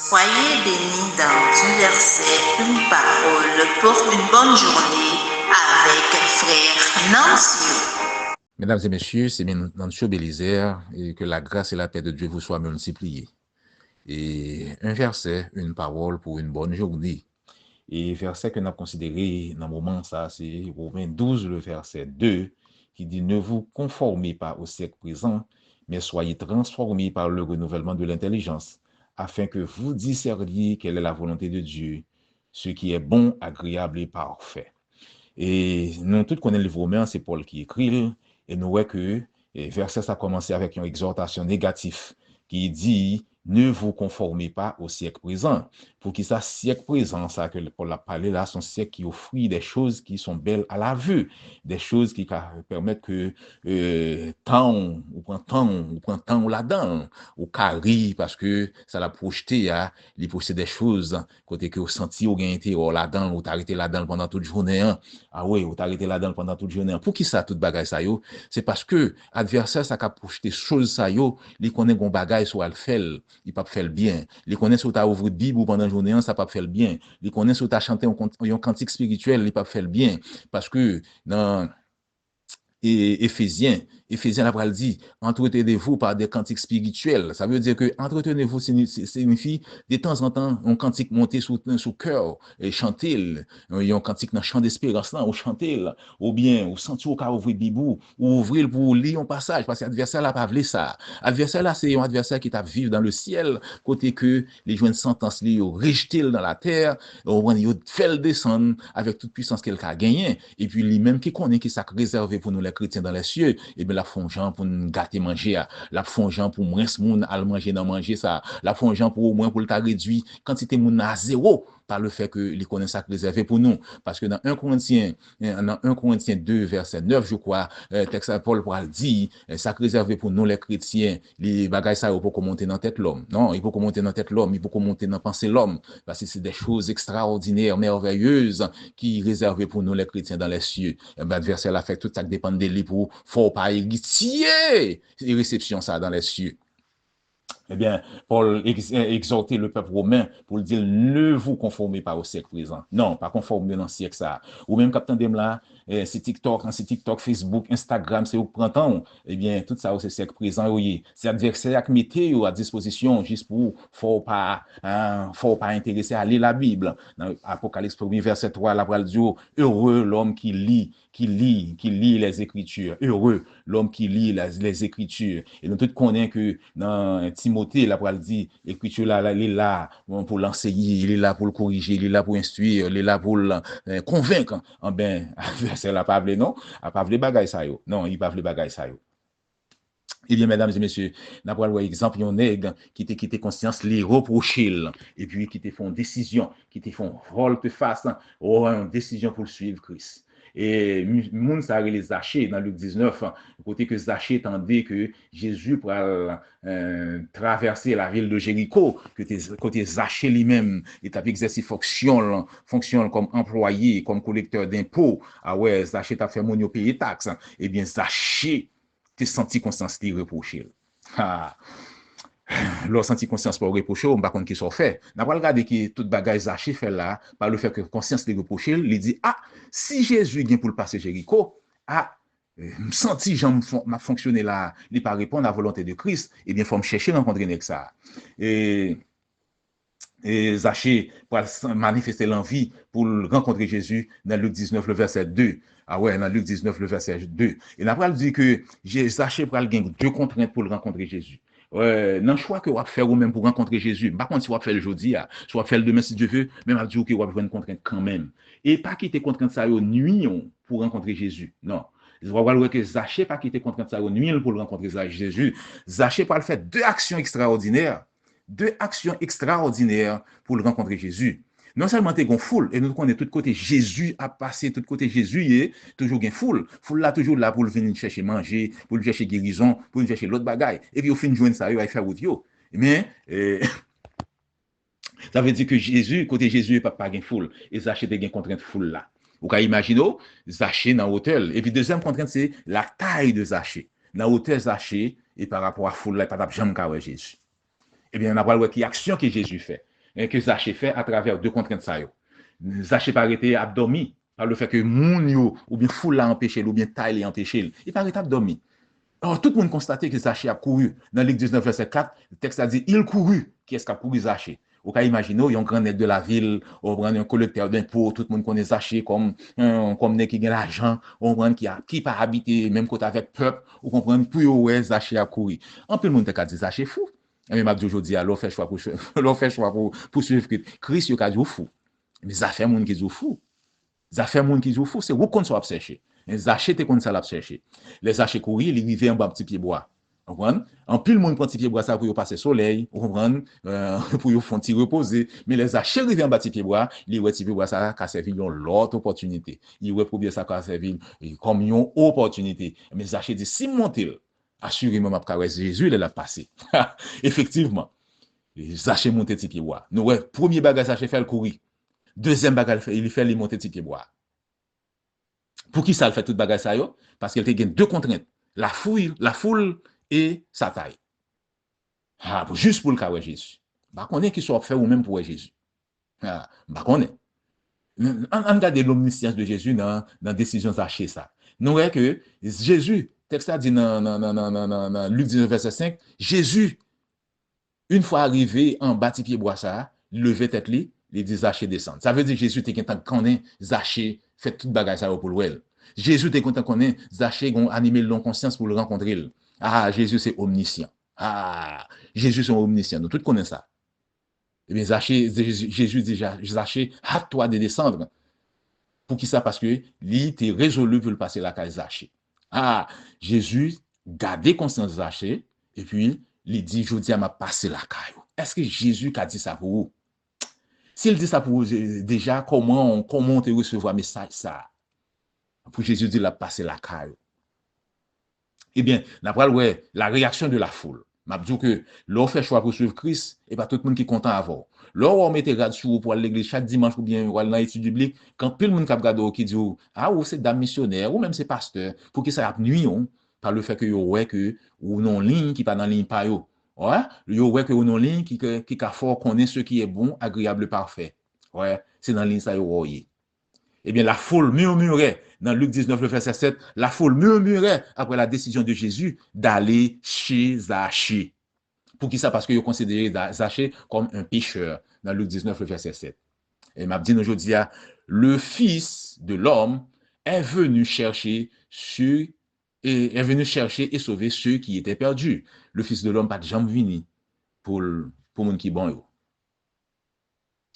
Soyez bénis dans un verset, une parole pour une bonne journée avec frère Nancy. Mesdames et messieurs, c'est Nancio Bélizer et que la grâce et la paix de Dieu vous soient multipliées. Et un verset, une parole pour une bonne journée. Et verset que nous avons considéré dans le moment, ça, c'est Romains 12, le verset 2, qui dit « Ne vous conformez pas au siècle présent, mais soyez transformés par le renouvellement de l'intelligence, afin que vous discerniez quelle est la volonté de Dieu, ce qui est bon, agréable et parfait. » Et nous tous connaissons le livre Romain, c'est Paul qui écrit, et nous voyons que verset ça a commencé avec une exhortation négative qui dit ne vous conformez pas au siècle présent. Pour qui ça, siècle présent, ça que Paul a parlé là, son siècle qui offre des choses qui sont belles à la vue, des choses qui permettent que ou prend temps là-dedans, ou carré parce que ça l'a projeté, il possède des choses, côté que vous senti, ou gagnez là-dedans, ou t'arrêté là-dedans pendant toute journée, hein. Ah oui, ou t'arrêté là-dedans pendant toute journée. Pour qui ça, toute bagaille ça yo? C'est parce que adversaire ça a projeté choses ça yo, il connaît gon bagaille soit le fait, il pas faire bien. Il connaît sur ta ouvrir Bible pendant la journée, ça pas faire bien. Il connaît sur ta chanter un cantique spirituel, il pas faire bien parce que dans Éphésiens, la parole dit, entretenez-vous par des cantiques spirituels. Ça veut dire que entretenez-vous signifie de temps en temps, un cantique monté sous cœur, et chanter, un cantique dans le chant d'espérance, ou chanter, ou bien, ou sentir au cas ouvrir Bibou, ou ouvrir pour lire un passage, parce que l'adversaire là pas voulu ça. Adversaire là, c'est un adversaire qui t'a vivre dans le ciel, côté que les joints de sentence, ils rejeté dans la terre, ils fait le descendre avec toute puissance qu'elle a gagné, et puis lui-même qui connaît qui s'est réservé pour nous les chrétiens dans les cieux, et bien la font gens pour nous gâter manger, la font gens pour moins monde à manger dans manger ça, la font gens pour au moins pour le réduire quantité monde à zéro par le fait que les connaissent ça réservé pour nous. Parce que dans 1 Corinthiens 2, verset 9, je crois, texte Paul dit, ça réservé pour nous les chrétiens, les bagages ça, il faut monter dans la tête l'homme. Non, il faut monter dans la tête l'homme, il faut monter dans la pensée l'homme. Parce que c'est des choses extraordinaires, merveilleuses, qui réservées pour nous les chrétiens dans les cieux. Et ben, verset là fait tout ça dépend de lui pour faut pas héritier et réception ça dans les cieux. Eh bien, Paul exhortait le peuple romain pour dire ne vous conformez pas au siècle présent. Non, pas conformer dans le siècle ça. Ou même quand on là, c'est TikTok, Facebook, Instagram, c'est au printemps. Eh bien, tout ça, c'est siècle présent. Oui, c'est adversaire qui mettez à disposition juste pour faut pas intéresser à lire la Bible. Dans Apocalypse 1 verset 3, la parole dit heureux l'homme qui lit les Écritures. Heureux l'homme qui lit les Écritures. Et nous tous connaissons que dans Timothée, la parole dit, l'Écriture là, il est là pour l'enseigner, il est là pour le corriger, il est là pour instruire, il est là pour le convaincre. En ben, c'est la pas non, a pas les bagailles ça yo. Non, il pas les bagailles ça yo. Eh bien, mesdames et messieurs, nous avons exemple, un nègre qui te conscience les reprocher, et puis qui te font décision, qui te font volte face, ou une décision pour suivre Christ. Et moun ça les Zachée dans Luc 19, côté que Zachée tendait que Jésus pour traverser la ville de Jéricho, que côté Zachée lui-même, il a exercé fonction comme employé, comme collecteur d'impôts. Ah ouais, Zachée t'a fait mon payer taxe. Eh bien, Zachée te senti conscience li reprocher. Ah. Leur senti conscience pour reprocher, on ne sait pas qui sont fait. N'a pas regardé que tout bagage Zaché fait là, par le fait que conscience les reprocher, il dit ah, si Jésus vient pour le passer Jéricho, ah, me senti j'en m'a fonctionné là, il pas répondre à la volonté de Christ, et bien faut me chercher rencontrer avec ça. Et Zachée pour manifester l'envie pour rencontrer Jésus dans Luc 19, le verset 2. Ah ouais, dans Luc 19, le verset 2. Et après, il dit que Zachée pour gagner deux contraintes pour rencontrer Jésus. Dans le choix que vous faire ou même pour rencontrer Jésus, par contre, si vous faire le jeudi, soit faire le demain si Dieu veut, même à dire que vous avez une contrainte quand même. Et pas quitter contrainte ça au nuit pour rencontrer Jésus. Non. Vous voyez que Zachée pas quitter contrainte ça au nuit pour rencontrer Jésus. Zachée pas le faire deux actions extraordinaires pour le rencontrer Jésus. Non seulement tu es une foule, et nous connaissons tout côté Jésus a passé, tout côté Jésus est toujours une foule. Foule là toujours là pour venir chercher manger, pour chercher guérison, pour chercher l'autre bagaille. Et puis au fin de joindre ça, il va faire autre. Mais ça veut dire que Jésus, côté Jésus, pas une foule. Et Zachée des contraintes foule là. Vous pouvez imaginer, Zachée dans l'hôtel. Et puis deuxième contrainte, c'est la taille de Zachée. Dans l'hôtel Zachée, et par rapport à foule là, il n'y a pas de jamais Jésus. Eh bien, on a voir qui action que Jésus fait. que Zaché fait à travers deux contraintes ça yo. Zaché pas arrêté abdormi par le fait que moun yo ou bien foule l'a empêché ou bien taille l'a empêché, il pas arrêté abdormi. Alors tout le monde constatait que Zaché a couru. Dans Luc 19 verset 4, le texte a dit il courut. Qui est-ce qui a couru Zaché? Ou qu'à imaginer, il y a un grand net de la ville, on prend un collecteur d'impôts, tout le monde connaît Zaché comme qui a l'argent, on prend qui pas habité même côté avec peuple, ou comprend pour ouais Zaché a couru. En plus le monde a dit Zaché fou. Et même aujourd'hui, alors fait choix pour suivre Christ, il a dit fou. Mais ça fait monde qui dit fou. Ça fait monde qui dit fou, c'est où qu'on soit chercher. Zaché te comme ça l'a chercher. Les Zaché courir, ils vivaient en bas petit pied bois. Vous comprenez? En plus, le monde prend petit pied bois ça pour passer soleil, vous comprenez? Pour y faire reposer. Mais les Zaché arrivent en bas petit pied bois, ils voient petit pied bois ça a servi l'autre opportunité. Ils voient pour bien ça a servi comme une opportunité. Mais Zaché dit si monter, assurément m'a pas Jésus il l'a passé. Effectivement. Zaché monter petit pied bois. Nous ouais, premier bagage Zaché fait le courir. Deuxième bagage il fait les monter petit pied bois. Pour qui ça le fait tout bagage ça yo? Parce qu'elle te gagne deux contraintes, la foule et sa taille. Ah, juste pour le cas de Jésus. Bah connaît qui soit fait ou même pour Jésus. Ah, bah connaît. On regarde l'omniscience de Jésus dans décision Zaché ça. Nous voyons que Jésus, texte a dit dans Luc 19 verset 5, Jésus une fois arrivé en bas pied bois ça, levé tête li, il dit Zaché descendre. Ça veut dire Jésus était content qu'on ait Zaché fait toute bagage ça pour le. Jésus était content qu'on ait Zaché animé le long conscience pour le rencontrer. Ah, Jésus c'est omniscient. Ah, Jésus c'est omniscient. Nous tous connaissons ça. Eh bien, Jésus dit Zaché, hâte-toi de descendre. Pour qui ça? Parce que lui était résolu pour le passer la case Zaché. Ah, Jésus gardait conscience Zaché et puis il dit, je dis à ma passer la caille. Est-ce que Jésus a dit ça pour vous? S'il dit ça pour vous, déjà, comment on te recevoir un message ça? Pour Jésus dit, la passer la caille. Eh bien, ouais, la réaction de la foule. Je dis que l'on fait choix pour suivre Christ, et pas tout le monde qui est content à voir. Là, on met rad sur pour l'église chaque dimanche ou bien dans l'étude biblique, quand tout le monde qui dit, ah, ou c'est dame missionnaire, ou même c'est pasteur, pour que ça nuit, par le fait que ouais que ou non ligne qui pas dans ligne pas yo. Ouais, yo ouais que ou non ligne qui a fort connaît ce qui est bon, agréable, parfait. Ouais, c'est dans ligne ça yo voyez. Eh bien la foule murmurait dans Luc 19 le verset 7, la foule murmurait après la décision de Jésus d'aller chez Zaché. Pour qui ça? Parce que yo considéré Zaché comme un pécheur dans Luc 19 le verset 7. Et m'a dit aujourd'hui le fils de l'homme est venu chercher et sauver ceux qui étaient perdus. Le Fils de l'homme pas de jamais venu pour monde qui bon yo.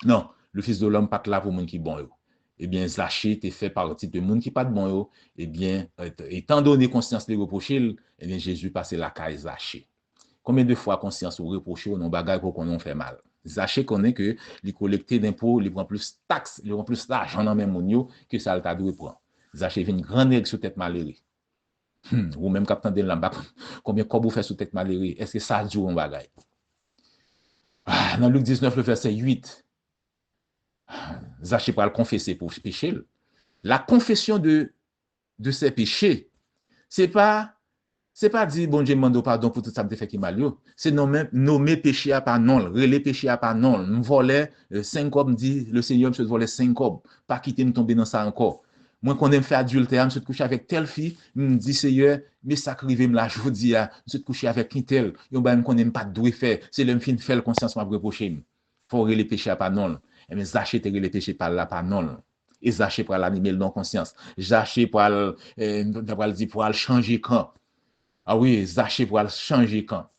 Non, le Fils de l'homme pas là pour monde qui bon yo. Eh bien, Zaché te fait partie de monde qui pas de bon yo. Eh bien, étant donné conscience les reprocher, eh bien Jésus passait la caille Zaché. Combien de fois conscience ou reprocher non bagay pour qu'on fait mal? Zaché connaît que les collecter d'impôts, il prend plus taxes, il prend plus d'argent dans même monio que ça t'a dû prendre. Zaché fait une grande règle sur tête malheureux. Ou même capitaine de l'amba, combien de vous fait sous tête malheureux? Est-ce que ça joue un bagay? Ah, dans Luc 19, le verset 8, Zaché va le confesser pour péché. La confession de ses péchés, c'est pas dire bon Dieu demande pardon pour tout ça me fait qui mal yo. C'est nommer péché à pas non, relé péché à pas non. Nous voler 5 cobs dit le Seigneur me voler 5 cobs, pas quitter me tomber dans ça encore. Moi qu'on aime faire adultère, me se coucher avec telle fille, me dit Seigneur, mais ça crive me la jodi a, me se coucher avec qui tel, yo ba me connaît pas doué faire, c'est le fin faire conscience m'a reprocher. Faut relé péché à pas non. Et mais Zaché te relé péché par là pas non. Et Zaché pour l'animer non conscience. Zaché pour dire pour changer quand. Ah oui, Zaché pour changer quand?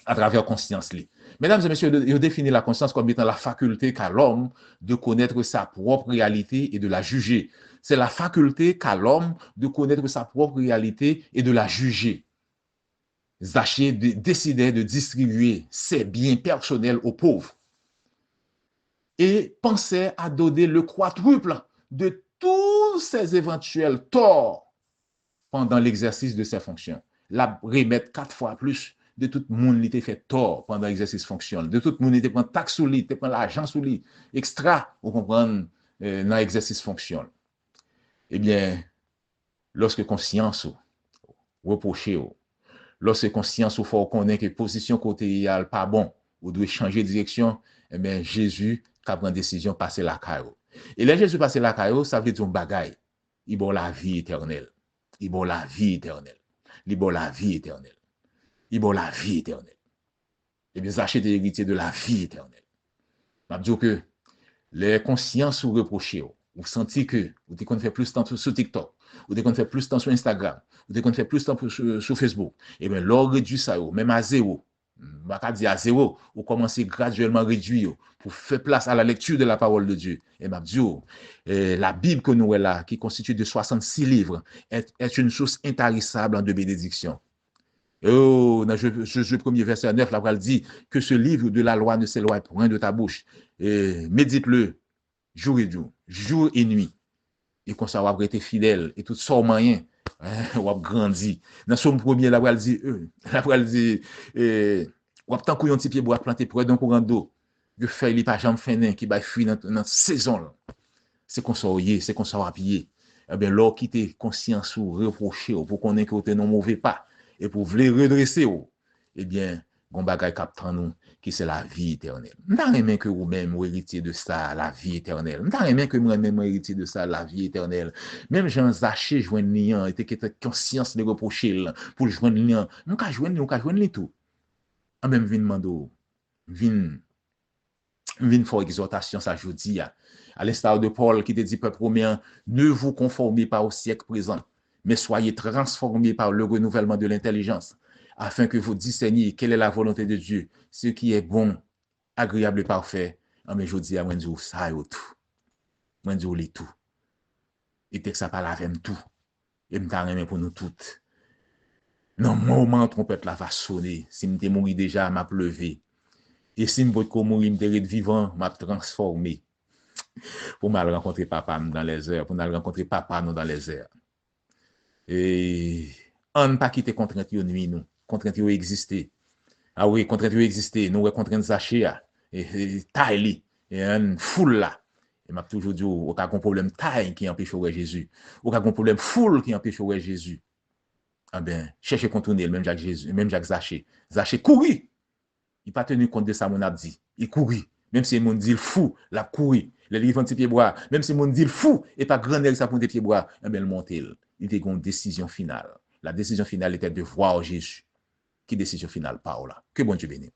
À travers conscience. Mesdames et messieurs, il définit la conscience comme étant la faculté qu'a l'homme de connaître sa propre réalité et de la juger. C'est la faculté qu'a l'homme de connaître sa propre réalité et de la juger. Zaché décidait de distribuer ses biens personnels aux pauvres et pensait à donner le quadruple de tous ses éventuels torts pendant l'exercice de ses fonctions. La remettre 4 fois plus de tout le monde qui était fait tort pendant l'exercice fonctionnel. De tout le monde qui était prend taxe sous lui, qui prend l'argent sous lui, extra, vous comprenez, dans l'exercice fonctionnel. Eh bien, lorsque conscience reproche, lorsque conscience ou faut connaître que position côté pas bon, ou doit changer de direction, eh bien, Jésus a pris une décision de passer la caillou. Et là, Jésus passer la caillou, ça veut dire un bagaille. Il bon la vie éternelle. Il bon la vie éternelle. Il bon la vie éternelle. Il bon la vie éternelle. Et bien, Zachée est héritier de la vie éternelle. Je dis que les consciences ou reprochées, ou senti que vous devez faire plus de temps sur TikTok, vous devez faire plus de temps sur Instagram, vous devez faire plus de temps sur Facebook, et bien, l'or réduit ça, même à zéro. Je ne vais pas dire à zéro, vous commencez graduellement à réduire pour faire place à la lecture de la parole de Dieu. Et je dis, la Bible que nous avons là, qui constitue de 66 livres, est une source intarissable en de bénédiction. Oh, dans Josué 1er, verset 9, la parole dit que ce livre de la loi ne s'éloigne point de ta bouche. Et médite-le jour et nuit. Et comme ça, on va être fidèle. Et tout ça, moyen, on va grandir. Dans son premier, la parole dit, on va tant qu'on un petit pied bois planté près d'un courant d'eau. De feuille, il pas jamais fin qui va fuir dans la saison. C'est qu'on soit c'est qu'on soit pied. Eh bien, l'or qui t'est conscience ou reproché, pour qu'on ait que non mauvais pas. Et pour vous redresser, eh bien, on bagay captant nous, qui c'est la vie éternelle. M'ta remen que vous-même, vous héritiez de ça, la vie éternelle. M'ta remen que moi-même, héritier de ça, la vie éternelle. Même Jean Zaché, joindre liant, était qui conscience de reprocher, pour joindre liant. Nous ka joindre tout. En même vin mando, vin for exhortation, ça je dis, à l'instar de Paul qui te dit, peuple romain, ne vous conformez pas au siècle présent, mais soyez transformés par le renouvellement de l'intelligence, afin que vous discerniez quelle est la volonté de Dieu, ce qui est bon, agréable et parfait. Mais je dis à moi, je ça et tout. Moi, je dis tout. Et que ça parle avec tout. Et je t'en pour nous toutes. Non, moment, trompette là va sonner. Si je mourir déjà, m'a pleuvé. Et si je mourir, je vivant, m'a transformé. Pour m'aller rencontrer papa dans les airs, pour m'aller rencontrer papa dans les airs. Et on ne pas quitter contrainte de nuit, nous. Contrainte de exister. Ah oui, contrainte de exister. Nous, contrainte de s'acheter. Et taille, et une foule là. Et m'a toujours dit, au cas un problème taille qui empêcherait Jésus. Au cas un problème foule qui empêcherait Jésus. Ah ben, cherchez contourner, même Jacques Jésus, même Jacques Zaché. Zaché courit. Il n'a pas tenu compte de ça, mon abdi. Il courit. Même si mon dit fou, la courit. Le livre de pied bois, même si mon dit fou, et pas grand ça pour des pieds bois, eh bien, le monter. Il était une décision finale. La décision finale était de voir Jésus. Qui décision finale, Paola? Que bon Dieu bénisse.